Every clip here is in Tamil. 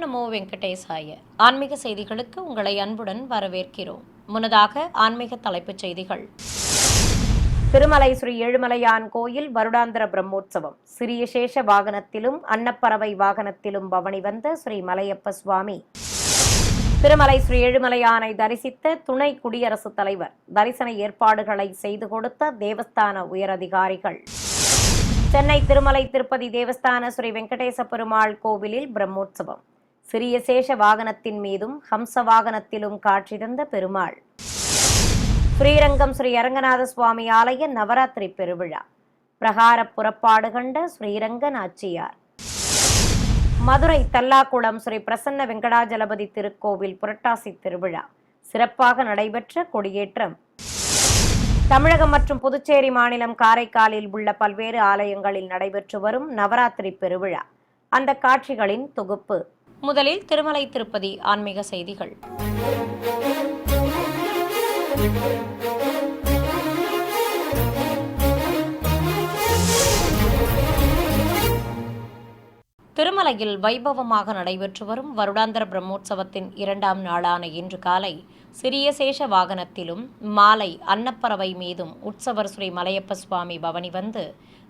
நமோ வெங்கடேசாய. ஆன்மீக செய்திகளுக்கு உங்களை அன்புடன் வரவேற்கிறோம். முன்னதாக ஆன்மீக தலைப்புச் செய்திகள். திருமலை ஸ்ரீ ஏழுமலையான் கோயில் வருடாந்திர பிரம்மோற்சவம். சிறிய சேஷ வாகனத்திலும் அன்னப்பறவை வாகனத்திலும் பவனி வந்த ஸ்ரீ மலையப்ப சுவாமி. திருமலை ஸ்ரீ ஏழுமலையானை தரிசித்த துணை குடியரசுத் தலைவர். தரிசன ஏற்பாடுகளை செய்து கொடுத்த தேவஸ்தான உயரதிகாரிகள். சென்னை திருமலை திருப்பதி தேவஸ்தான ஸ்ரீ வெங்கடேச பெருமாள் கோவிலில் பிரம்மோற்சவம். சிறிய சேஷ வாகனத்தின் மீதும் ஹம்ச வாகனத்திலும் காட்சி தந்த பெருமாள். ஸ்ரீரங்கம் ஸ்ரீ அரங்கநாத சுவாமி ஆலய நவராத்திரி பெருவிழா. பிரகார புறப்பாடு கண்ட ஸ்ரீரங்க நாச்சியார். மதுரை தல்லாக்குளம் ஸ்ரீ பிரசன்ன வெங்கடாஜலபதி திருக்கோவில் புரட்டாசி திருவிழா சிறப்பாக நடைபெற்ற கொடியேற்றம். தமிழகம் மற்றும் புதுச்சேரி மாநிலம் காரைக்காலில் உள்ள பல்வேறு ஆலயங்களில் நடைபெற்று வரும் நவராத்திரி பெருவிழா, அந்த காட்சிகளின் தொகுப்பு. முதலில் திருமலை திருப்பதி ஆன்மீக செய்திகள். திருமலையில் வைபவமாக நடைபெற்று வரும் வருடாந்திர பிரம்மோற்சவத்தின் 2ஆம் நாளான இன்று காலை சிறிய சேஷ வாகனத்திலும் மாலை அன்னப்பறவை மீதும் உற்சவர் ஸ்ரீ மலையப்ப சுவாமி பவனி வந்து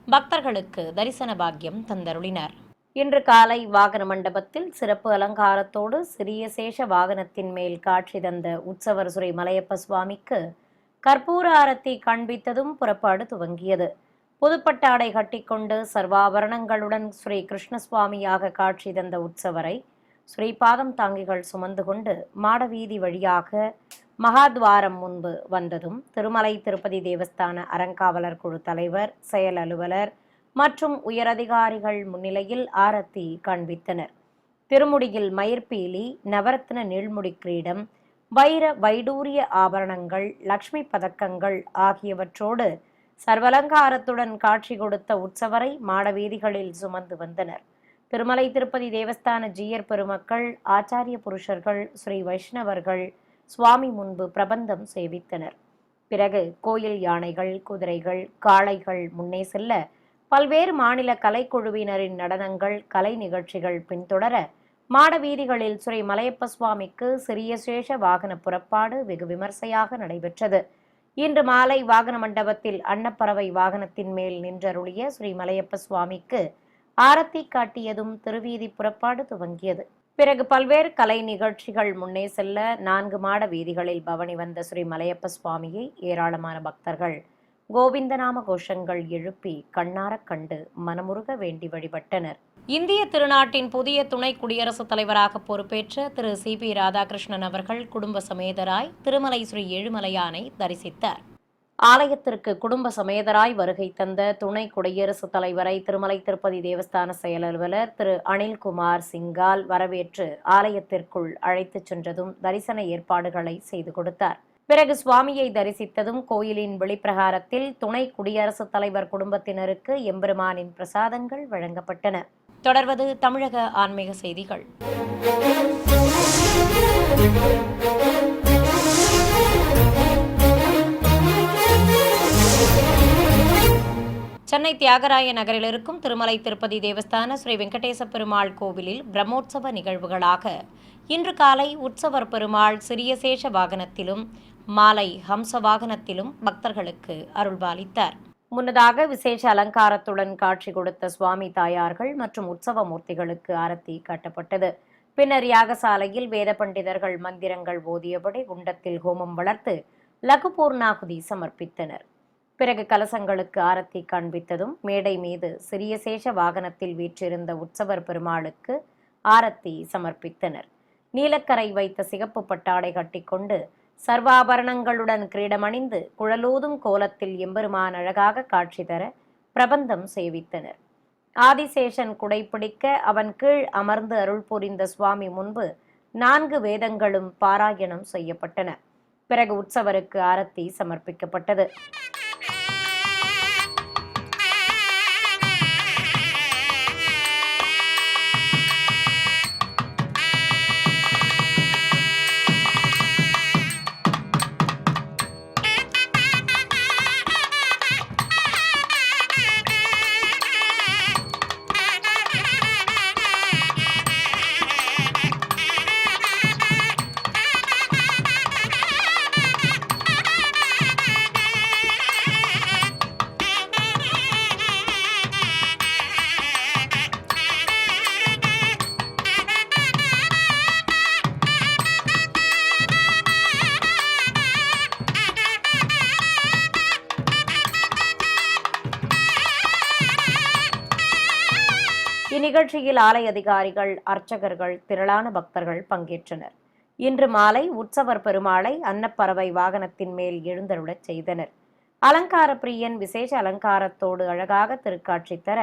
பக்தர்களுக்கு தரிசன பாக்கியம் தந்தருளினார். இன்று காலை வாகன மண்டபத்தில் சிறப்பு அலங்காரத்தோடு சிறிய சேஷ வாகனத்தின் மேல் காட்சி தந்த உற்சவர் ஸ்ரீ மலையப்ப சுவாமிக்கு கற்பூர ஆரத்தி காண்பித்ததும் புறப்பாடு துவங்கியது. புதுப்பட்டாடை கட்டிக்கொண்டு சர்வாபரணங்களுடன் ஸ்ரீ கிருஷ்ணசுவாமியாக காட்சி தந்த உற்சவரை ஸ்ரீபாதம் தாங்கிகள் சுமந்து கொண்டு மாடவீதி வழியாக மகாத்வாரம் முன்பு வந்ததும் திருமலை திருப்பதி தேவஸ்தான அறங்காவலர் குழு தலைவர், செயல் அலுவலர் மற்றும் உயரதிகாரிகள் முன்னிலையில் ஆரத்தி காண்பித்தனர். திருமுடியில் மயிர்பீலி, நவரத்ன நீள்முடி கிரீடம், வைர வைடூரிய ஆபரணங்கள், லக்ஷ்மி பதக்கங்கள் ஆகியவற்றோடு சர்வலங்காரத்துடன் காட்சி கொடுத்த உற்சவரை மாடவீதிகளில் சுமந்து வந்தனர். திருமலை திருப்பதி தேவஸ்தான ஜீயர் பெருமக்கள், ஆச்சாரிய புருஷர்கள், ஸ்ரீ வைஷ்ணவர்கள் சுவாமி முன்பு பிரபந்தம் சேவித்தனர். பிறகு கோயில் யானைகள், குதிரைகள், காளைகள் முன்னே செல்ல பல்வேறு மாநில கலைக்குழுவினரின் நடனங்கள், கலை நிகழ்ச்சிகள் பின்தொடர மாடவீதிகளில் ஸ்ரீ மலையப்ப சுவாமிக்கு சிறிய சேஷ வாகன புறப்பாடு வெகு விமர்சையாக நடைபெற்றது. இன்று மாலை வாகன மண்டபத்தில் அன்னப்பறவை வாகனத்தின் மேல் நின்றருளிய ஸ்ரீ மலையப்ப சுவாமிக்கு ஆரத்தி காட்டியதும் திருவீதி புறப்பாடு துவங்கியது. பிறகு பல்வேறு கலை நிகழ்ச்சிகள் முன்னே செல்ல 4 மாட வீதிகளில் பவனி வந்த ஸ்ரீ மலையப்ப சுவாமியை ஏராளமான பக்தர்கள் கோவிந்தநாம கோஷங்கள் எழுப்பி கண்ணார கண்டு மனமுருக வேண்டி வழிபட்டனர். இந்திய திருநாட்டின் புதிய துணை குடியரசுத் தலைவராக பொறுப்பேற்ற திரு சி.பி. ராதாகிருஷ்ணன் அவர்கள் குடும்ப சமேதராய் திருமலை ஸ்ரீ ஏழுமலையானை தரிசித்தார். ஆலயத்திற்கு குடும்ப சமேதராய் வருகை தந்த துணை குடியரசுத் தலைவரை திருமலை திருப்பதி தேவஸ்தான செயல் அலுவலர் திரு அனில்குமார் சிங்கால் வரவேற்று ஆலயத்திற்குள் அழைத்துச் சென்றதும் தரிசன ஏற்பாடுகளை செய்து கொடுத்தார். பிறகு சுவாமியை தரிசித்ததும் கோயிலின் வெளிப்பிரகாரத்தில் துணை குடியரசுத் தலைவர் குடும்பத்தினருக்கு எம்பெருமானின் பிரசாதங்கள் வழங்கப்பட்டன. தொடர்வது தமிழக ஆன்மீக செய்திகள். சென்னை தியாகராய நகரில் இருக்கும் திருமலை திருப்பதி தேவஸ்தான ஸ்ரீ வெங்கடேச பெருமாள் கோவிலில் பிரம்மோற்சவ நிகழ்வுகளாக இன்று காலை உற்சவர் பெருமாள் சிறிய சேஷ வாகனத்திலும் மாலை ஹம்ச வாகனத்திலும் பக்தர்களுக்கு அருள்பாலித்தார். முன்னதாக விசேஷ அலங்காரத்துடன் காட்சி கொடுத்த சுவாமி தாயார்கள் மற்றும் உற்சவ மூர்த்திகளுக்கு ஆரத்தி காட்டப்பட்டது. பின்னர் யாகசாலையில் வேத பண்டிதர்கள் மந்திரங்கள் ஓதியபடி குண்டத்தில் ஹோமம் வளர்த்து லகு பூர்ணாகுதி சமர்ப்பித்தனர். பிறகு கலசங்களுக்கு ஆரத்தி காண்பித்ததும் மேடை மீது சிறிய சேஷ வாகனத்தில் வீற்றிருந்த உற்சவர் பெருமாளுக்கு ஆரத்தி சமர்ப்பித்தனர். நீலக்கரை வைத்த சிகப்பு பட்டாடை கட்டிக்கொண்டு சர்வாபரணங்களுடன் கிரீடமணிந்து குழலூதும் கோலத்தில் எம்பெருமான் அழகாக காட்சி தர பிரபந்தம் சேவித்தனர். ஆதிசேஷன் குடைப்பிடிக்க அவன் கீழ் அமர்ந்து அருள் புரிந்த சுவாமி முன்பு 4 வேதங்களும் பாராயணம் செய்யப்பட்டன. பிறகு உற்சவருக்கு ஆரத்தி சமர்ப்பிக்கப்பட்டது. இந்நிகழ்ச்சியில் ஆலய அதிகாரிகள், அர்ச்சகர்கள், திரளான பக்தர்கள் பங்கேற்றனர். இன்று மாலை உற்சவர் பெருமாளை அன்னப்பறவை வாகனத்தின் மேல் எழுந்தருளச் செய்தனர். அலங்கார பிரியன் விசேஷ அலங்காரத்தோடு அழகாக திருக்காட்சி தர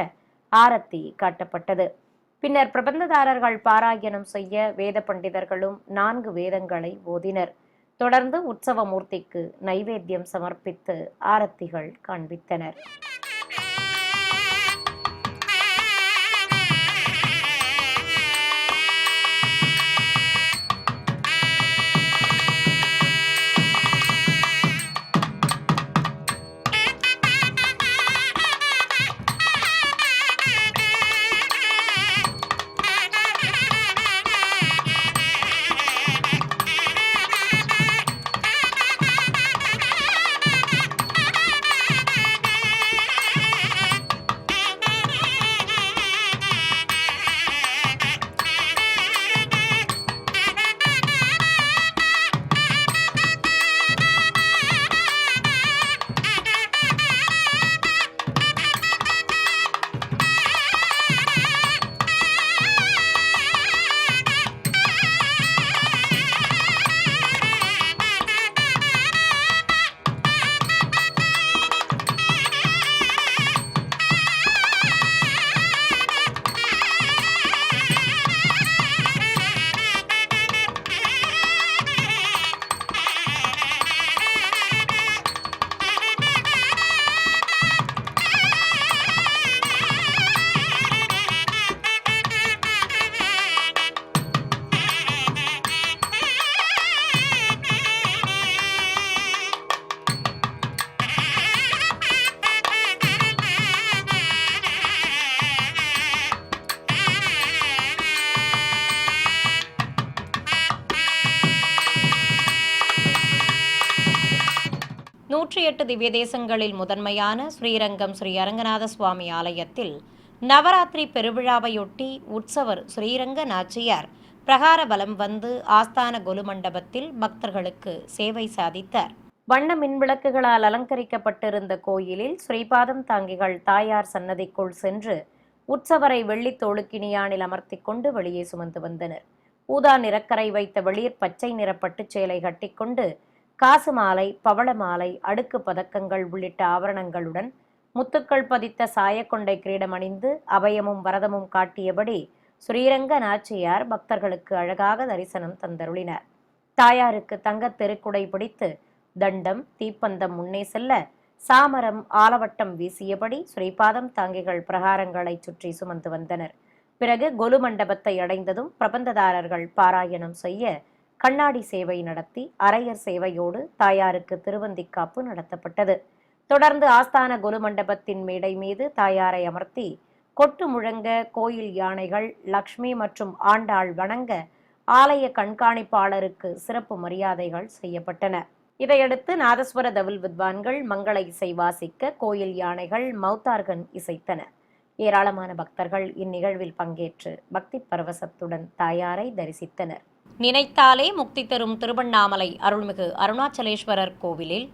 ஆரத்தி காட்டப்பட்டது. பின்னர் பிரபந்ததாரர்கள் பாராயணம் செய்ய வேத பண்டிதர்களும் 4 வேதங்களை ஓதினர். தொடர்ந்து உற்சவ மூர்த்திக்கு நைவேத்தியம் சமர்ப்பித்து ஆரத்திகள் காண்பித்தனர். 108 திவ்ய தேசங்களில் முதன்மையான ஸ்ரீரங்கம் ஸ்ரீ அரங்கநாத சுவாமி ஆலயத்தில் நவராத்திரி பெருவிழாவையொட்டி உற்சவர் ஸ்ரீரங்க நாச்சியார் பிரகார வலம் வந்து ஆஸ்தான கொலு மண்டபத்தில் பக்தர்களுக்கு சேவை சாதித்தார். வண்ண மின்விளக்குகளால் அலங்கரிக்கப்பட்டிருந்த கோயிலில் ஸ்ரீபாதம் தாங்கிகள் தாயார் சன்னதிக்குள் சென்று உற்சவரை வெள்ளி தோளுக்கினியானில் அமர்த்தி கொண்டு வெளியே சுமந்து வந்தனர். ஊதா நிறக்கரை வைத்த வெளிர் பச்சை நிற பட்டுச் சேலை கட்டிக்கொண்டு காசு மாலை, பவள மாலை, அடுக்கு பதக்கங்கள் உள்ளிட்ட ஆபரணங்களுடன் முத்துக்கள் பதித்த சாயக்கொண்டை கிரீடம் அணிந்து அபயமும் வரதமும் காட்டியபடி ஸ்ரீரங்க நாச்சியார் பக்தர்களுக்கு அழகாக தரிசனம் தந்தருளினார். தாயாருக்கு தங்கத் தெருக்குடை பிடித்து தண்டம், தீப்பந்தம் முன்னே செல்ல சாமரம், ஆலவட்டம் வீசியபடி ஸ்ரீபாதம் தாங்கிகள் பிரகாரங்களை சுற்றி சுமந்து வந்தனர். பிறகு கொலு மண்டபத்தை அடைந்ததும் பிரபந்ததாரர்கள் பாராயணம் செய்ய கண்ணாடி சேவை நடத்தி அரையர் சேவையோடு தாயாருக்கு திருவந்திக்காப்பு நடத்தப்பட்டது. தொடர்ந்து ஆஸ்தான கொலு மண்டபத்தின் மேடை மீது தாயாரை அமர்த்தி கொட்டு முழங்க, கோயில் யானைகள், லக்ஷ்மி மற்றும் ஆண்டாள் வணங்க ஆலய கண்காணிப்பாளருக்கு சிறப்பு மரியாதைகள் செய்யப்பட்டன. இதையடுத்து நாதஸ்வர தவில் வித்வான்கள் மங்கள இசை வாசிக்க கோயில் யானைகள் மௌத்தார்கன் இசைத்தன. ஏராளமான பக்தர்கள் இந்நிகழ்வில் பங்கேற்று பக்தி பரவசத்துடன் தாயாரை தரிசித்தனர். நினைத்தாலே முக்தி தரும் திருவண்ணாமலை அருள்மிகு அருணாச்சலேஸ்வரர் கோவிலில்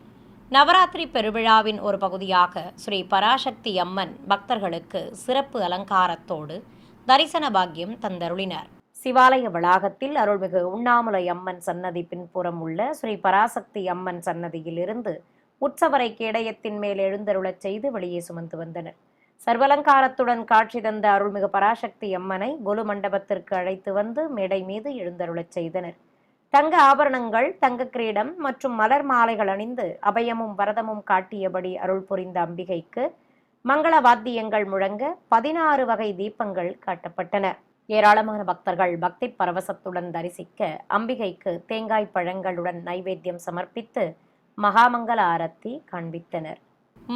நவராத்திரி பெருவிழாவின் ஒரு பகுதியாக ஸ்ரீ பராசக்தி அம்மன் பக்தர்களுக்கு சிறப்பு அலங்காரத்தோடு தரிசன பாக்கியம் தந்தருளினார். சிவாலய வளாகத்தில் அருள்மிகு உண்ணாமுலை அம்மன் சன்னதி பின்புறம் உள்ள ஸ்ரீ பராசக்தி அம்மன் சன்னதியில் இருந்து உற்சவரை கேடயத்தின் மேல் எழுந்தருளச் செய்து வெளியே சுமந்து வந்தனர். சர்வலங்காரத்துடன் காட்சி தந்த அருள்மிகு பராசக்தி அம்மனை கொலு மண்டபத்திற்கு அழைத்து வந்து மேடை மீது எழுந்தருளச் செய்தனர். தங்க ஆபரணங்கள், தங்க கிரீடம் மற்றும் மலர் மாலைகள் அணிந்து அபயமும் வரதமும் காட்டியபடி அருள் புரிந்த அம்பிகைக்கு மங்கள வாத்தியங்கள் முழங்க 16 வகை தீபங்கள் காட்டப்பட்டன. ஏராளமான பக்தர்கள் பக்தி பரவசத்துடன் தரிசிக்க அம்பிகைக்கு தேங்காய் பழங்களுடன் நைவேத்தியம் சமர்ப்பித்து மகாமங்கல ஆரத்தி காண்பித்தனர்.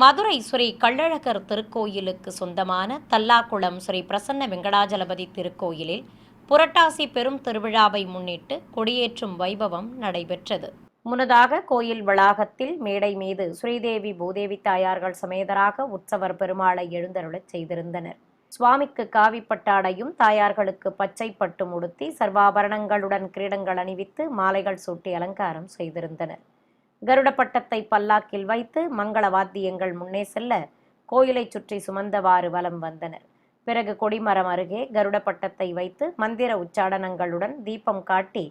மதுரை ஸ்ரீ கள்ளழகர் திருக்கோயிலுக்கு சொந்தமான தல்லாக்குளம் ஸ்ரீ பிரசன்ன வெங்கடாஜலபதி திருக்கோயிலில் புரட்டாசி பெரும் திருவிழாவை முன்னிட்டு கொடியேற்றும் வைபவம் நடைபெற்றது. முன்னதாக கோயில் வளாகத்தில் மேடை மீது ஸ்ரீதேவி பூதேவி தாயார்கள் சமேதராக உற்சவர் பெருமாளை எழுந்தருளச் செய்திருந்தனர். சுவாமிக்கு காவி பட்டாடையும் தாயார்களுக்கு பச்சை பட்டு உடுத்தி சர்வாபரணங்களுடன் கிரீடங்கள் அணிவித்து மாலைகள் சூட்டி அலங்காரம் செய்திருந்தனர். கருட பட்டத்தை பல்லாக்கில் வைத்து மங்கள வாத்தியங்கள் முன்னே செல்ல கோயிலை சுற்றி சுமந்தவாறு வலம் வந்தனர். பிறகு கொடிமரம் அருகே கருட பட்டத்தை வைத்து மந்திர உச்சாடனங்களுடன் தீபம் காட்டி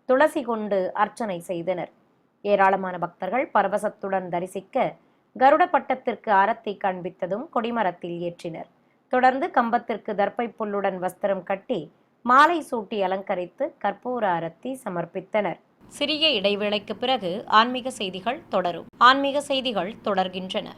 துளசி கொண்டு அர்ச்சனை செய்தனர். ஏராளமான பக்தர்கள் பரவசத்துடன் தரிசிக்க கருட பட்டத்திற்கு ஆரத்தி காண்பித்ததும் கொடிமரத்தில் ஏற்றினர். தொடர்ந்து கம்பத்திற்கு தர்ப்பை புல்லுடன் வஸ்திரம் கட்டி மாலை சூட்டி அலங்கரித்து கற்பூர ஆரத்தி சமர்ப்பித்தனர். சிறிய இடைவேளைக்கு பிறகு ஆன்மீக செய்திகள் தொடரும். ஆன்மீக செய்திகள் தொடர்கின்றன.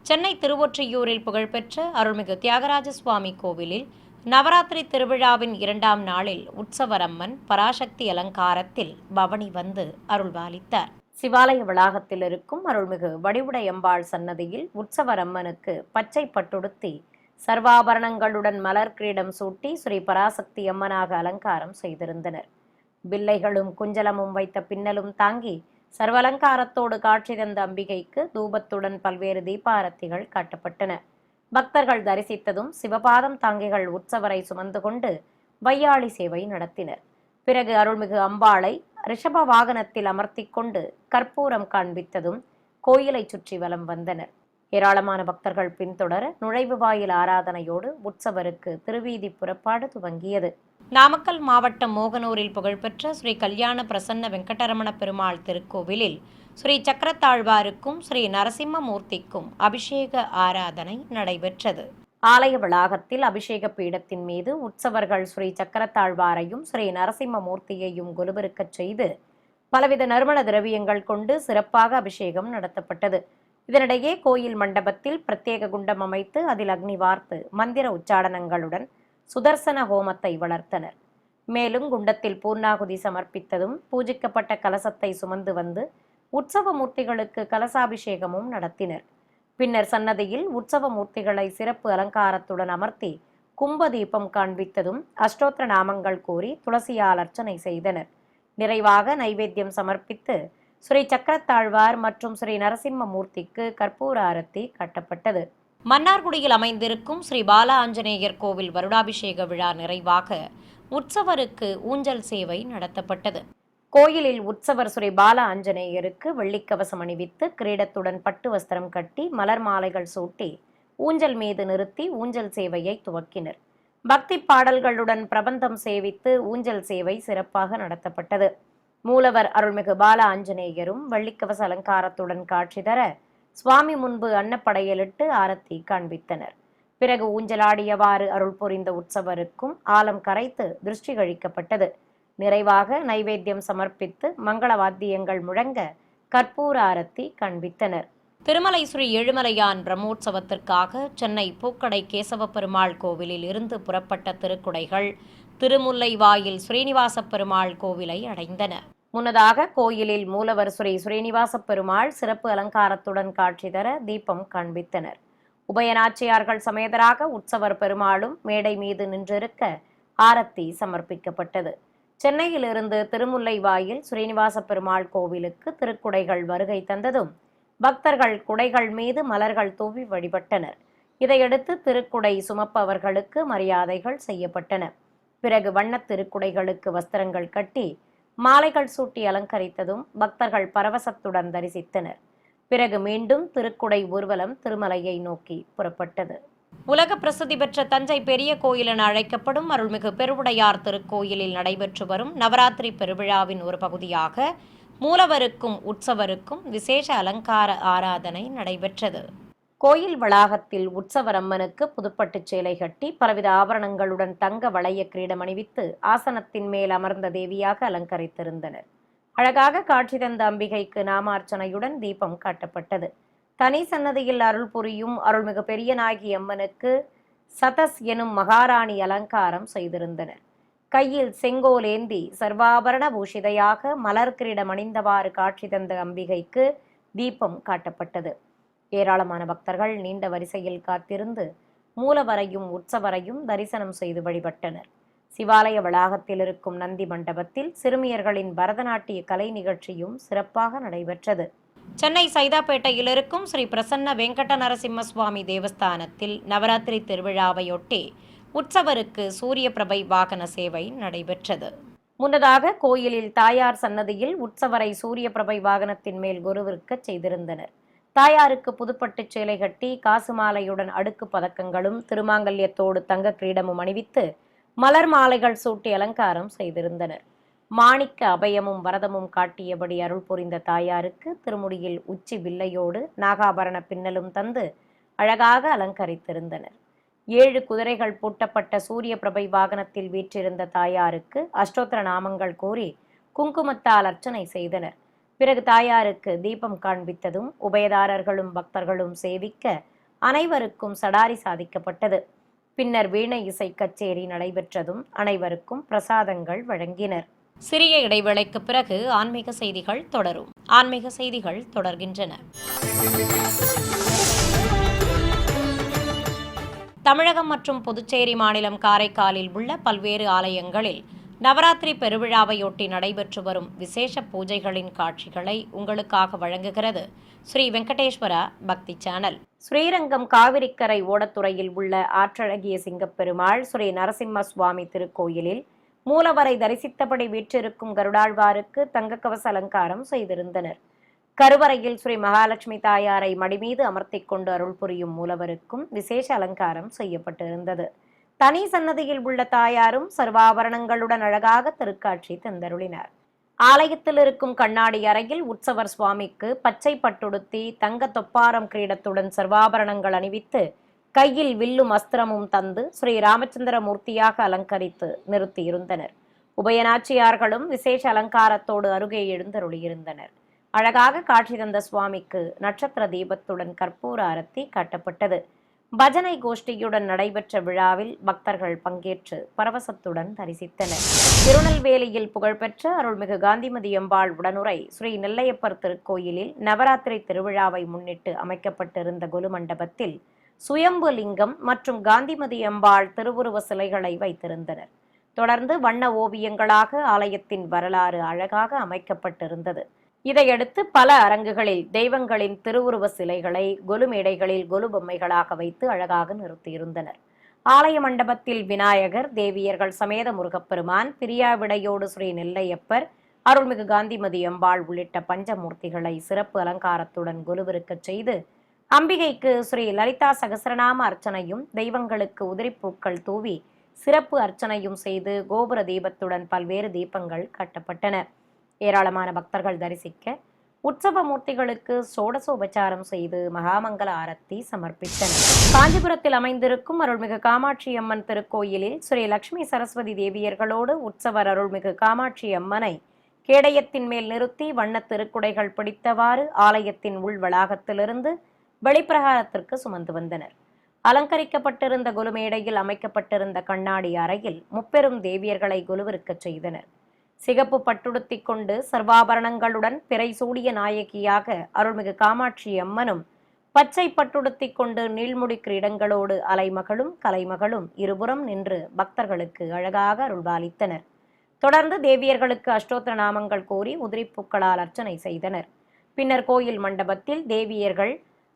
சென்னை திருவொற்றியூரில் புகழ்பெற்ற அருள்மிகு தியாகராஜ சுவாமி கோவிலில் நவராத்திரி திருவிழாவின் 2ஆம் நாளில் உற்சவரம்மன் பராசக்தி அலங்காரத்தில் பவனி வந்து அருள்பாலித்தார். சிவாலய வளாகத்தில் இருக்கும் அருள்மிகு வடிவுடையம்பாள் சன்னதியில் உற்சவரம்மனுக்கு பச்சை பட்டுடுத்தி சர்வாபரணங்களுடன் மலர் கிரீடம் சூட்டி ஸ்ரீ பராசக்தி அம்மனாக அலங்காரம் செய்திருந்தனர். பிள்ளைகளும் குஞ்சலமும் வைத்த பின்னலும் தாங்கி சர்வலங்காரத்தோடு காட்சி தந்த அம்பிகைக்கு தூபத்துடன் பல்வேறு தீபாரத்திகள் காட்டப்பட்டன. பக்தர்கள் தரிசித்ததும் சிவபாதம் தாங்கிகள் உற்சவரை சுமந்து கொண்டு வையாளி சேவை நடத்தினர். பிறகு அருள்மிகு அம்பாளை ரிஷப வாகனத்தில் அமர்த்தி கொண்டு கற்பூரம் காண்பித்ததும் கோயிலை சுற்றி வலம் வந்தனர். ஏராளமான பக்தர்கள் பின்தொடர நுழைவு வாயில் ஆராதனையோடு உற்சவருக்கு திருவீதி புறப்பாடு துவங்கியது. நாமக்கல் மாவட்டம் மோகனூரில் புகழ்பெற்ற ஸ்ரீ கல்யாண பிரசன்ன வெங்கடரமண பெருமாள் திருக்கோவிலில் ஸ்ரீ சக்கரத்தாழ்வாருக்கும் ஸ்ரீ நரசிம்மமூர்த்திக்கும் அபிஷேக ஆராதனை நடைபெற்றது. ஆலய வளாகத்தில் அபிஷேக பீடத்தின் மீது உற்சவர்கள் ஸ்ரீ சக்கரத்தாழ்வாரையும் ஸ்ரீ நரசிம்மமூர்த்தியையும் கொலுவிருக்கச் செய்து பலவித நறுமண திரவியங்கள் கொண்டு சிறப்பாக அபிஷேகம் நடத்தப்பட்டது. இதனிடையே கோயில் மண்டபத்தில் பிரத்யேக குண்டம் அமைத்து அதில் அக்னி வார்த்து மந்திர உச்சாடனங்களுடன் சுதர்சன ஹோமத்தை வளர்த்தனர். மேலும் குண்டத்தில் பூர்ணாகுதி சமர்ப்பித்ததும் பூஜிக்கப்பட்ட கலசத்தை சுமந்து வந்து உற்சவ மூர்த்திகளுக்கு கலசாபிஷேகமும் நடத்தினர். பின்னர் சன்னதியில் உற்சவ மூர்த்திகளை சிறப்பு அலங்காரத்துடன் அமர்த்தி கும்ப தீபம் காண்பித்ததும் அஷ்டோத்திர நாமங்கள் கூறி துளசியால் அர்ச்சனை செய்தனர். நிறைவாக நைவேத்தியம் சமர்ப்பித்து ஸ்ரீ சக்கரத்தாழ்வார் மற்றும் ஸ்ரீ நரசிம்மமூர்த்திக்கு கற்பூர ஆரத்தி காட்டப்பட்டது. மன்னார்குடியில் அமைந்திருக்கும் ஸ்ரீ பால ஆஞ்சநேயர் கோவில் வருடாபிஷேக விழா நிறைவாக உற்சவருக்கு ஊஞ்சல் சேவை நடத்தப்பட்டது. கோயிலில் உற்சவர் ஸ்ரீ பால ஆஞ்சநேயருக்கு வெள்ளிக்கவசம் அணிவித்து கிரீடத்துடன் பட்டு வஸ்திரம் கட்டி மலர் மாலைகள் சூட்டி ஊஞ்சல் மீது நிறுத்தி ஊஞ்சல் சேவையை துவக்கினர். பக்தி பாடல்களுடன் பிரபந்தம் சேவித்து ஊஞ்சல் சேவை சிறப்பாக நடத்தப்பட்டது. மூலவர் அருள்மிகு பால ஆஞ்சநேயரும் வெள்ளிக்கவச அலங்காரத்துடன் காட்சி தர சுவாமி முன்பு அன்னப்படையலிட்டு ஆரத்தி காண்பித்தனர். பிறகு ஊஞ்சலாடியவாறு அருள் புரிந்த உற்சவருக்கும் ஆலம் கரைத்து திருஷ்டி கழிக்கப்பட்டது. நிறைவாக நைவேத்தியம் சமர்ப்பித்து மங்கள வாத்தியங்கள் முழங்க கற்பூர ஆரத்தி காண்பித்தனர். திருமலை ஸ்ரீ ஏழுமலையான் பிரம்மோற்சவத்திற்காக சென்னை பூக்கடை கேசவ பெருமாள் கோவிலில் இருந்து புறப்பட்ட திருக்குடைகள் திருமுல்லை வாயில் ஸ்ரீனிவாச பெருமாள் கோவிலை அடைந்தன. முன்னதாக கோயிலில் மூலவர் ஸ்ரீ ஸ்ரீனிவாச பெருமாள் சிறப்பு அலங்காரத்துடன் காட்சி தர தீபம் காண்பித்தனர். உபயநாச்சியார்கள் சமேதராக உற்சவர் பெருமாளும் மேடை மீது நின்றிருக்க ஆரத்தி சமர்ப்பிக்கப்பட்டது. சென்னையிலிருந்து திருமுல்லை வாயில் ஸ்ரீனிவாச பெருமாள் கோவிலுக்கு திருக்குடைகள் வருகை தந்ததும் பக்தர்கள் குடைகள் மீது மலர்கள் தூவி வழிபட்டனர். இதையடுத்து திருக்குடை சுமப்பவர்களுக்கு மரியாதைகள் செய்யப்பட்டன. பிறகு வண்ணத் திருக்குடைகளுக்கு வஸ்திரங்கள் கட்டி மாலைகள் சூட்டி அலங்கரித்ததும் பக்தர்கள் பரவசத்துடன் தரிசித்தனர். பிறகு மீண்டும் திருக்குடை ஊர்வலம் திருமலையை நோக்கி புறப்பட்டது. உலக பிரசித்தி பெற்ற தஞ்சை பெரிய கோயில் என அழைக்கப்படும் அருள்மிகு பெருவுடையார் திருக்கோயிலில் நடைபெற்று வரும் நவராத்திரி பெருவிழாவின் ஒரு பகுதியாக மூலவருக்கும் உற்சவருக்கும் விசேஷ அலங்கார ஆராதனை நடைபெற்றது. கோயில் வளாகத்தில் உற்சவரம்மனுக்கு புதுப்பட்டு சேலை கட்டி பலவித ஆபரணங்களுடன் தங்க வளைய கிரீடம் அணிவித்து ஆசனத்தின் மேல் அமர்ந்த தேவியாக அலங்கரித்திருந்தனர். அழகாக காட்சி தந்த அம்பிகைக்கு நாமார்ச்சனையுடன் தீபம் காட்டப்பட்டது. தனி சன்னதியில் அருள் புரியும் அருள்மிகு பெரியநாயகி அம்மனுக்கு சதஸ் எனும் மகாராணி அலங்காரம் செய்திருந்தனர். கையில் செங்கோல் ஏந்தி சர்வாபரண பூஷிதையாக மலர் கிரீடம் அணிந்தவாறு காட்சி தந்த அம்பிகைக்கு தீபம் காட்டப்பட்டது. ஏராளமான பக்தர்கள் நீண்ட வரிசையில் காத்திருந்து மூலவரையும் உற்சவரையும் தரிசனம் செய்து வழிபட்டனர். சிவாலய வளாகத்தில் இருக்கும் நந்தி மண்டபத்தில் சிறுமியர்களின் பரதநாட்டிய கலை நிகழ்ச்சியும் சிறப்பாக நடைபெற்றது. சென்னை சைதாப்பேட்டையில் இருக்கும் ஸ்ரீ பிரசன்ன வெங்கட நரசிம்ம சுவாமி தேவஸ்தானத்தில் நவராத்திரி திருவிழாவையொட்டி உற்சவருக்கு சூரிய பிரபை வாகன சேவை நடைபெற்றது. முன்னதாக கோயிலில் தாயார் சன்னதியில் உற்சவரை சூரிய பிரபை வாகனத்தின் மேல் குருவிற்க செய்திருந்தனர். தாயாருக்கு புதுப்பட்டுச் சேலை கட்டி காசு மாலையுடன் அடுக்கு பதக்கங்களும் திருமாங்கல்யத்தோடு தங்க கிரீடமும் அணிவித்து மலர் மாலைகள் சூட்டி அலங்காரம் செய்திருந்தனர். மாணிக்க அபயமும் வரதமும் காட்டியபடி அருள் புரிந்த தாயாருக்கு திருமுடியில் உச்சி வில்லையோடு நாகாபரண பின்னலும் தந்து அழகாக அலங்கரித்திருந்தனர். 7 குதிரைகள் பூட்டப்பட்ட சூரிய பிரபை வாகனத்தில் வீற்றிருந்த தாயாருக்கு அஷ்டோத்திர நாமங்கள் கூறி குங்குமத்தால் அர்ச்சனை செய்தனர். பிறகு தாயாருக்கு தீபம் காண்பித்ததும் உபயதாரர்களும் பக்தர்களும் சேவிக்க அனைவருக்கும் சடாரி சாதிக்கப்பட்டது. பின்னர் வீணை இசை கச்சேரி நடைபெற்றதும் அனைவருக்கும் பிரசாதங்கள் வழங்கினர். சிறிய இடைவேளைக்கு பிறகு ஆன்மீக செய்திகள் தொடரும். ஆன்மீக செய்திகள் தொடர்கின்றன. தமிழகம் மற்றும் புதுச்சேரி மாநிலம் காரைக்காலில் உள்ள பல்வேறு ஆலயங்களில் நவராத்திரி பெருவிழாவையொட்டி நடைபெற்று வரும் விசேஷ பூஜைகளின் காட்சிகளை உங்களுக்காக வழங்குகிறது ஸ்ரீ வெங்கடேஸ்வரா பக்தி சேனல். ஸ்ரீரங்கம் காவிரிக்கரை ஓடத்துறையில் உள்ள ஆற்றழகிய சிங்கப்பெருமாள் ஸ்ரீ நரசிம்ம சுவாமி திருக்கோயிலில் மூலவரை தரிசித்தபடி வீற்றிருக்கும் கருடாழ்வாருக்கு தங்கக்கவச அலங்காரம் செய்திருந்தனர். கருவறையில் ஸ்ரீ மகாலட்சுமி தாயாரை மடிமீது அமர்த்திக் கொண்டு அருள் புரியும் மூலவருக்கும் விசேஷ அலங்காரம் செய்யப்பட்டிருந்தது. தனி சன்னதியில் உள்ள தாயாரும் சர்வாபரணங்களுடன் அழகாக திருக்காட்சி தந்தருளினார். ஆலயத்தில் இருக்கும் கண்ணாடி அறையில் உற்சவர் சுவாமிக்கு பச்சை பட்டுடுத்தி தங்க தொப்பாரம் கிரீடத்துடன் சர்வாபரணங்கள் அணிவித்து கையில் வில்லும் அஸ்திரமும் தந்து ஸ்ரீ ராமச்சந்திர மூர்த்தியாக அலங்கரித்து நிறுத்தியிருந்தனர். உபயநாச்சியார்களும் விசேஷ அலங்காரத்தோடு அருகே எழுந்தருளியிருந்தனர். அழகாக காட்சி தந்த சுவாமிக்கு நட்சத்திர தீபத்துடன் கற்பூர அரத்தி காட்டப்பட்டது. பஜனை கோஷ்டியுடன் நடைபெற்ற விழாவில் பக்தர்கள் பங்கேற்று பரவசத்துடன் தரிசித்தனர். திருநெல்வேலியில் புகழ்பெற்ற அருள்மிகு காந்திமதி அம்பாள் உடனுரை ஸ்ரீ நெல்லையப்பர் திருக்கோயிலில் நவராத்திரி திருவிழாவை முன்னிட்டு அமைக்கப்பட்டிருந்த கொலு மண்டபத்தில் சுயம்பு லிங்கம் மற்றும் காந்திமதி அம்பாள் திருவுருவ சிலைகளை வைத்திருந்தனர். தொடர்ந்து வண்ண ஓவியங்களாக ஆலயத்தின் வரலாறு அழகாக அமைக்கப்பட்டிருந்தது. இதையடுத்து பல அரங்குகளில் தெய்வங்களின் திருவுருவ சிலைகளை கொலு மேடைகளில் கொலு பொம்மைகளாக வைத்து அழகாக நிறுத்தியிருந்தனர். ஆலய மண்டபத்தில் விநாயகர், தேவியர்கள் சமேத முருகப்பெருமான், பிரியாவிடையோடு ஸ்ரீ நெல்லையப்பர், அருள்மிகு காந்திமதி அம்பாள் உள்ளிட்ட பஞ்சமூர்த்திகளை சிறப்பு அலங்காரத்துடன் கொலுவிருக்கச் செய்து அம்பிகைக்கு ஸ்ரீ லலிதா சகசரநாம அர்ச்சனையும் தெய்வங்களுக்கு உதிரிப்பூக்கள் தூவி சிறப்பு அர்ச்சனையும் செய்து கோபுர தீபத்துடன் பல்வேறு தீபங்கள் கட்டப்பட்டன. ஏராளமான பக்தர்கள் தரிசிக்க உற்சவ மூர்த்திகளுக்கு சோடசோபச்சாரம் செய்து மகாமங்கல ஆரத்தி சமர்ப்பித்தனர். காஞ்சிபுரத்தில் அமைந்திருக்கும் அருள்மிகு காமாட்சி அம்மன் திருக்கோயிலில் ஸ்ரீ லட்சுமி சரஸ்வதி தேவியர்களோடு உற்சவர் அருள்மிகு காமாட்சி அம்மனை கேடயத்தின் மேல் நிறுத்தி வண்ண திருக்குடைகள் பிடித்தவாறு ஆலயத்தின் உள் வளாகத்திலிருந்து வெளிப்பிரகாரத்திற்கு சுமந்து வந்தனர். அலங்கரிக்கப்பட்டிருந்த கொலுமேடையில் அமைக்கப்பட்டிருந்த கண்ணாடி அறையில் முப்பெரும் தேவியர்களை கொலுவிருக்கச் செய்தனர். சிகப்பு பட்டுடுத்தி கொண்டு சர்வாபரணங்களுடன் பிறை சூடிய நாயகியாக அருள்மிகு காமாட்சி அம்மனும் பச்சை பட்டுடுத்தி கொண்டு நீள்முடி கிரீடங்களோடு அலைமகளும் கலைமகளும் இருபுறம் நின்று பக்தர்களுக்கு அழகாக அருள்பாலித்தனர். தொடர்ந்து தேவியர்களுக்கு அஷ்டோத்திர நாமங்கள் கூறி உதிரிப்பூக்களால் அர்ச்சனை செய்தனர். பின்னர் கோயில் மண்டபத்தில் தேவியர்கள்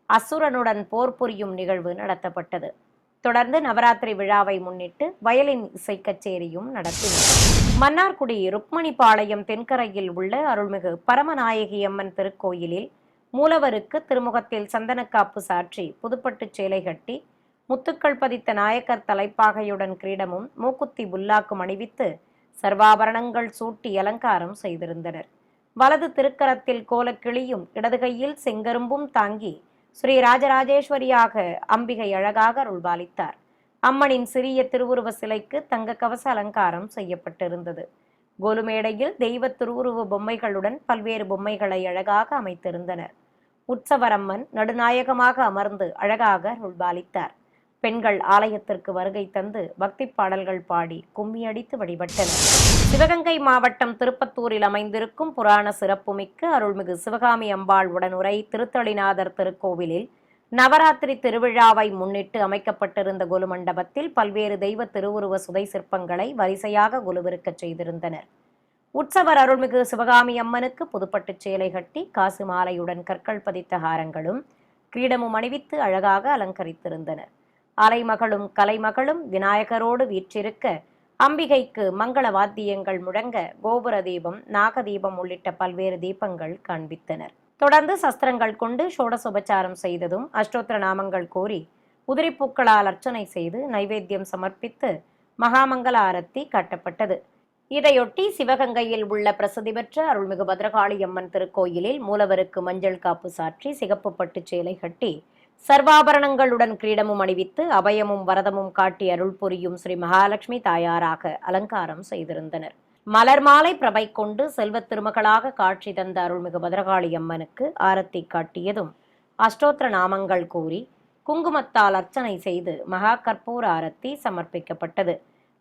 அசுரனுடன் போர் புரியும் நிகழ்வு நடத்தப்பட்டது. தொடர்ந்து நவராத்திரி விழாவை முன்னிட்டு வயலின் இசை கச்சேரியும் நடத்தினர். மன்னார்குடி ருக்மணிபாளையம் தென்கரையில் உள்ள அருள்மிகு பரமநாயகி அம்மன் திருக்கோயிலில் மூலவருக்கு திருமுகத்தில் சந்தனக்காப்பு சாற்றி புதுப்பட்டு சேலை கட்டி முத்துக்கள் பதித்த நாயக்கர் தலைப்பாகையுடன் கிரீடமும் மூக்குத்தி புல்லாக்கும் அணிவித்து சர்வாபரணங்கள் சூட்டி அலங்காரம் செய்திருந்தனர். வலது திருக்கரத்தில் கோலக்கிளியும் இடது கையில் செங்கரும்பும் தாங்கி ஸ்ரீ ராஜராஜேஸ்வரியாக அம்பிகை அழகாக அருள்பாலித்தார். அம்மனின் சிறிய திருவுருவ சிலைக்கு தங்க கவச அலங்காரம் செய்யப்பட்டிருந்தது. கோலுமேடையில் தெய்வ திருவுருவ பொம்மைகளுடன் பல்வேறு பொம்மைகளை அழகாக அமைத்திருந்தனர். உற்சவரம்மன் நடுநாயகமாக அமர்ந்து அழகாக அருள்பாலித்தார். பெண்கள் ஆலயத்திற்கு வருகை தந்து பக்தி பாடல்கள் பாடி கும்மியடித்து வழிபட்டனர். சிவகங்கை மாவட்டம் திருப்பத்தூரில் அமைந்திருக்கும் புராண சிறப்புமிக்க அருள்மிகு சிவகாமி அம்பாள் உடனுரை திருத்தளிநாதர் திருக்கோவிலில் நவராத்திரி திருவிழாவை முன்னிட்டு அமைக்கப்பட்டிருந்த கொலு மண்டபத்தில் பல்வேறு தெய்வ திருவுருவ சுதை சிற்பங்களை வரிசையாக கொலுவிருக்கச் செய்திருந்தனர். உற்சவர் அருள்மிகு சிவகாமி அம்மனுக்கு புதுப்பட்டுச் சேலை கட்டி காசு மாலையுடன் கற்கள் பதித்த ஹாரங்களும் கிரீடமும் அணிவித்து அழகாக அலங்கரித்திருந்தனர். அலைமகளும் கலைமகளும் விநாயகரோடு வீற்றிருக்க அம்பிகைக்கு மங்கள வாத்தியங்கள் முழங்க கோபுர தீபம், நாகதீபம் உள்ளிட்ட பல்வேறு தீபங்கள் காண்பித்தனர். தொடர்ந்து சஸ்திரங்கள் கொண்டு ஷோடசோபச்சாரம் செய்ததும் அஷ்டோத்திர நாமங்கள் கூறி உதிரிப்பூக்களால் அர்ச்சனை செய்து நைவேத்தியம் சமர்ப்பித்து மகாமங்கல ஆரத்தி காட்டப்பட்டது. இதையொட்டி சிவகங்கையில் உள்ள பிரசித்தி பெற்ற அருள்மிகு பத்ரகாளி அம்மன் திருக்கோயிலில் மூலவருக்கு மஞ்சள் காப்பு சாற்றி சிகப்பு பட்டு சேலை கட்டி சர்வாபரணங்களுடன் கிரீடமும் அணிவித்து அபயமும் வரதமும் காட்டி அருள் புரியும் ஸ்ரீ மகாலட்சுமி தாயாராக அலங்காரம் செய்திருந்தனர். மலர் மாலை பிரபை கொண்டு செல்வத் திருமகளாக காட்சி தந்த அருள்மிகு பத்ரகாளி அம்மனுக்கு ஆரத்தி காட்டியதும் அஷ்டோத்திர நாமங்கள் கூறி குங்குமத்தால் அர்ச்சனை செய்து மகா கற்பூர ஆரத்தி சமர்ப்பிக்கப்பட்டது.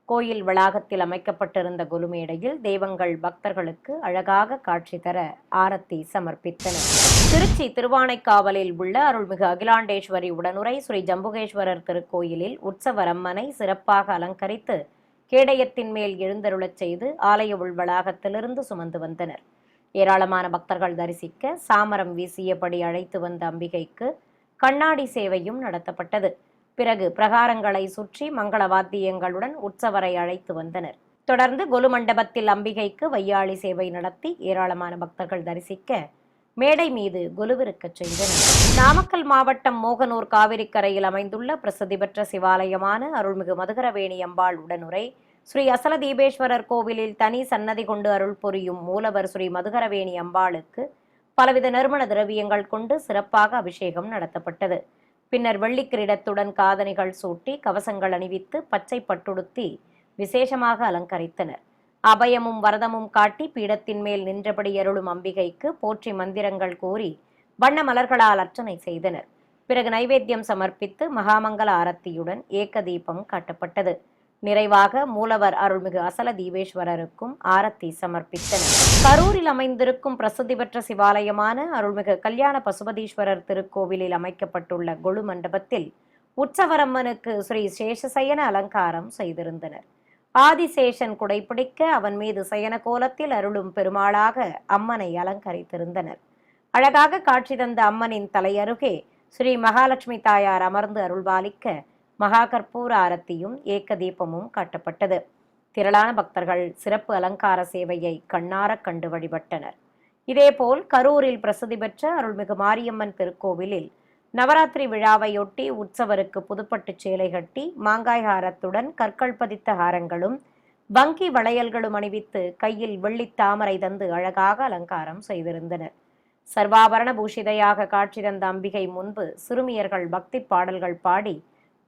கோயில் வளாகத்தில் அமைக்கப்பட்டிருந்த குலுமேடையில் தெய்வங்கள் பக்தர்களுக்கு அழகாக காட்சி தர ஆரத்தி சமர்ப்பித்தனர். திருச்சி திருவானைக்காவலில் உள்ள அருள்மிகு அகிலாண்டேஸ்வரி உடனுரை ஸ்ரீ ஜம்புகேஸ்வரர் திருக்கோயிலில் உற்சவர் அம்மனை சிறப்பாக அலங்கரித்து கேடயத்தின் மேல் எழுந்தருளச் செய்து ஆலய உள்வளாகத்திலிருந்து சுமந்து வந்தனர். ஏராளமான பக்தர்கள் தரிசிக்க சாமரம் வீசியபடி அழைத்து வந்த அம்பிகைக்கு கண்ணாடி சேவையும் நடத்தப்பட்டது. பிறகு பிரகாரங்களை சுற்றி மங்கள வாத்தியங்களுடன் உற்சவரை அழைத்து வந்தனர். தொடர்ந்து கொலு மண்டபத்தில் அம்பிகைக்கு வையாளி சேவை நடத்தி ஏராளமான பக்தர்கள் தரிசிக்க மேடை மீது கொலுவிருக்கச் செய்தனர். நாமக்கல் மாவட்டம் மோகனூர் காவிரிக்கரையில் அமைந்துள்ள பிரசித்தி பெற்ற சிவாலயமான அருள்மிகு மதுகரவேணி அம்பாள் உடனுரை ஸ்ரீ அசல தீபேஸ்வரர் கோவிலில் தனி சன்னதி கொண்டு அருள் புரியும் மூலவர் ஸ்ரீ மதுகரவேணி அம்பாளுக்கு பலவித நறுமண திரவியங்கள் கொண்டு சிறப்பாக அபிஷேகம் நடத்தப்பட்டது. பின்னர் வெள்ளி கிரீடத்துடன் காதணிகள் சூட்டி கவசங்கள் அணிவித்து பச்சை பட்டுடுத்தி விசேஷமாக அலங்கரித்தனர். அபயமும் வரதமும் காட்டி பீடத்தின் மேல் நின்றபடி அருளும் அம்பிகைக்கு போற்றி மந்திரங்கள் கூறி வண்ண மலர்களால் அர்ச்சனை செய்தனர். பிறகு நைவேத்தியம் சமர்ப்பித்து மகாமங்கல ஆரத்தியுடன் ஏக தீபம் காட்டப்பட்டது. நிறைவாக மூலவர் அருள்மிகு அசல தீபேஸ்வரருக்கும் ஆரத்தி சமர்ப்பித்தனர். கரூரில் அமைந்திருக்கும் பிரசித்தி பெற்ற சிவாலயமான அருள்மிகு கல்யாண பசுபதீஸ்வரர் திருக்கோவிலில் அமைக்கப்பட்டுள்ள கொலு மண்டபத்தில் உற்சவரம்மனுக்கு ஸ்ரீ சேஷசயன அலங்காரம் செய்திருந்தனர். ஆதிசேஷன் குடைப்பிடிக்க அவன் மீது சயன கோலத்தில் அருளும் பெருமாளாக அம்மனை அலங்கரித்திருந்தனர். அழகாக காட்சி தந்த அம்மனின் தலையருகே ஸ்ரீ மகாலட்சுமி தாயார் அமர்ந்து அருள்பாலிக்க மகா கற்பூர ஆரத்தியும் ஏக்க தீபமும் காட்டப்பட்டது. திரளான பக்தர்கள் சிறப்பு அலங்கார சேவையை கண்ணார கண்டு வழிபட்டனர். இதேபோல் கரூரில் பிரசித்தி பெற்ற அருள்மிகு மாரியம்மன் திருக்கோவிலில் நவராத்திரி விழாவையொட்டி உற்சவருக்கு புதுப்பட்டு சேலை கட்டி மாங்காய் ஹாரத்துடன் கற்கள் பதித்த ஹாரங்களும் வங்கி வளையல்களும் அணிவித்து கையில் வெள்ளி தாமரை தந்து அழகாக அலங்காரம் செய்திருந்தனர். சர்வாபரண பூஷிதையாக காட்சி தந்த அம்பிகை முன்பு சிறுமியர்கள் பக்தி பாடல்கள் பாடி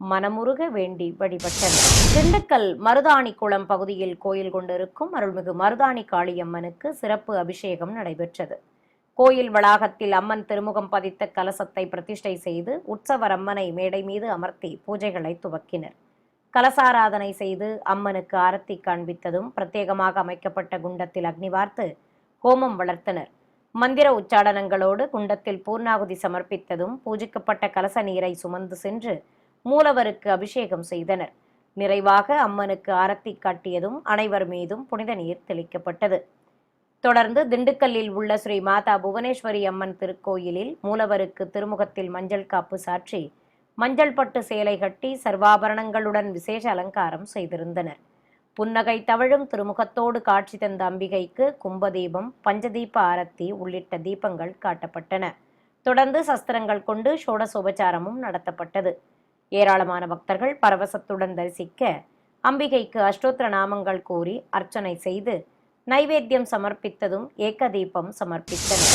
மனமுருக வேண்டி வழிபட்டனர். திண்டுக்கல் மருதாணி குளம் பகுதியில் கோயில் கொண்டிருக்கும் அருள்மிகு மருதாணி காளியம்மனுக்கு சிறப்பு அபிஷேகம் நடைபெற்றது. கோயில் வளாகத்தில் அம்மன் திருமுகம் பதித்த கலசத்தை பிரதிஷ்டை செய்து உற்சவர் அம்மனை மேடை மீது அமர்த்தி பூஜைகளை துவக்கினர். கலசாராதனை செய்து அம்மனுக்கு ஆரத்தி காண்பித்ததும் பிரத்யேகமாக அமைக்கப்பட்ட குண்டத்தில் அக்னி வார்த்து ஹோமம் வளர்த்தனர். மந்திர உச்சாடனங்களோடு குண்டத்தில் பூர்ணாகுதி சமர்ப்பித்ததும் பூஜிக்கப்பட்ட கலச நீரை சுமந்து சென்று மூலவருக்கு அபிஷேகம் செய்தனர். நிறைவாக அம்மனுக்கு ஆரத்தி காட்டியதும் அனைவர் மீதும் புனித நீர் தெளிக்கப்பட்டது. தொடர்ந்து திண்டுக்கல்லில் உள்ள ஸ்ரீ மாதா புவனேஸ்வரி அம்மன் திருக்கோயிலில் மூலவருக்கு திருமுகத்தில் மஞ்சள் காப்பு சாற்றி மஞ்சள் பட்டு சேலை கட்டி சர்வாபரணங்களுடன் விசேஷ அலங்காரம் செய்திருந்தனர். புன்னகை தவழும் திருமுகத்தோடு காட்சி தந்த அம்பிகைக்கு கும்பதீபம் பஞ்சதீப ஆரத்தி உள்ளிட்ட தீபங்கள் காட்டப்பட்டன. தொடர்ந்து சஸ்திரங்கள் கொண்டு ஷோடசோபச்சாரமும் நடத்தப்பட்டது. ஏராளமான பக்தர்கள் பரவசத்துடன் தரிசிக்க அம்பிகைக்கு அஷ்டோத்திர நாமங்கள் கூறி அர்ச்சனை செய்து நைவேத்தியம் சமர்ப்பித்ததும் ஏக தீபம் சமர்ப்பித்தனர்.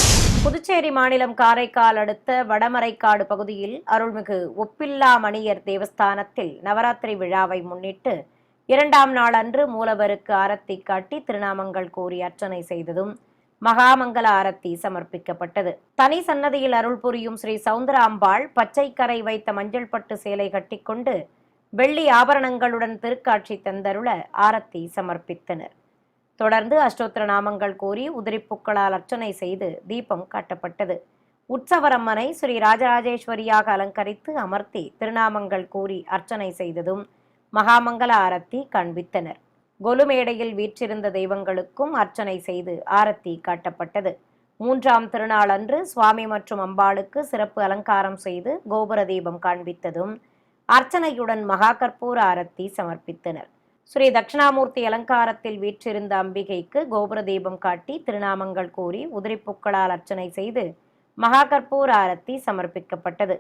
புதுச்சேரி மாநிலம் காரைக்கால் அடுத்த வடமரைக்காடு பகுதியில் அருள்மிகு ஒப்பில்லா மணியர் தேவஸ்தானத்தில் நவராத்திரி விழாவை முன்னிட்டு 2ஆம் நாள் அன்று மூலவருக்கு ஆரத்தி காட்டி திருநாமங்கள் கூறி அர்ச்சனை செய்ததும் மகாமங்கல ஆரத்தி சமர்ப்பிக்கப்பட்டது. தனி சன்னதியில் அருள் புரியும் ஸ்ரீ சவுந்தராம்பாள் பச்சை கரை வைத்த மஞ்சள் பட்டு சேலை கட்டிக்கொண்டு வெள்ளி ஆபரணங்களுடன் திருக்காட்சி தந்தருள ஆரத்தி சமர்ப்பித்தனர். தொடர்ந்து அஷ்டோத்திர நாமங்கள் கூறி உதிரிப்பூக்களால் அர்ச்சனை செய்து தீபம் காட்டப்பட்டது. உற்சவரம்மனை ஸ்ரீ ராஜராஜேஸ்வரியாக அலங்கரித்து அமர்த்தி திருநாமங்கள் கூறி அர்ச்சனை செய்ததும் மகாமங்கல ஆரத்தி காண்பித்தனர். கொலு மேடையில் வீற்றிருந்த தெய்வங்களுக்கும் அர்ச்சனை செய்து ஆரத்தி காட்டப்பட்டது. 3ஆம் திருநாள் அன்று சுவாமி மற்றும் அம்பாளுக்கு சிறப்பு அலங்காரம் செய்து கோபுர தீபம் காண்பித்ததும் அர்ச்சனையுடன் மகா கற்பூர ஆரத்தி சமர்ப்பித்தனர். ஸ்ரீ தட்சிணாமூர்த்தி அலங்காரத்தில் வீற்றிருந்த அம்பிகைக்கு கோபுர தீபம் காட்டி திருநாமங்கள் கூறி உதிரிப்பூக்களால் அர்ச்சனை செய்து மகா கற்பூர ஆரத்தி சமர்ப்பிக்கப்பட்டது.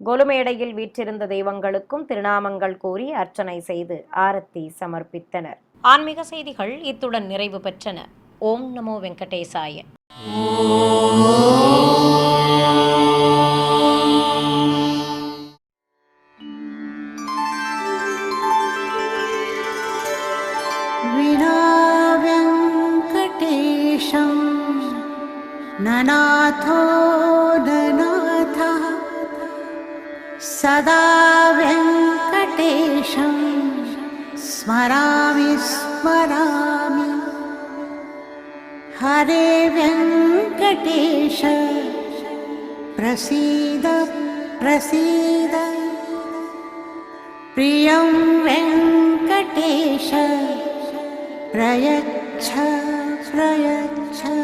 கொலுமேடையில் வீற்றிருந்த தெய்வங்களுக்கும் திருநாமங்கள் கூறி அர்ச்சனை செய்து ஆரத்தி சமர்ப்பித்தனர். ஆன்மீக செய்திகள் இத்துடன் நிறைவு பெற்றன. ஓம் நமோ வெங்கடேசாய. ननाथो ननाथः सदा वेङ्कटेशं स्मरामि स्मरामि। हरे वेङ्कटेश प्रसीद प्रसीद। प्रियं वेङ्कटेश प्रयच्छ प्रयच्छ।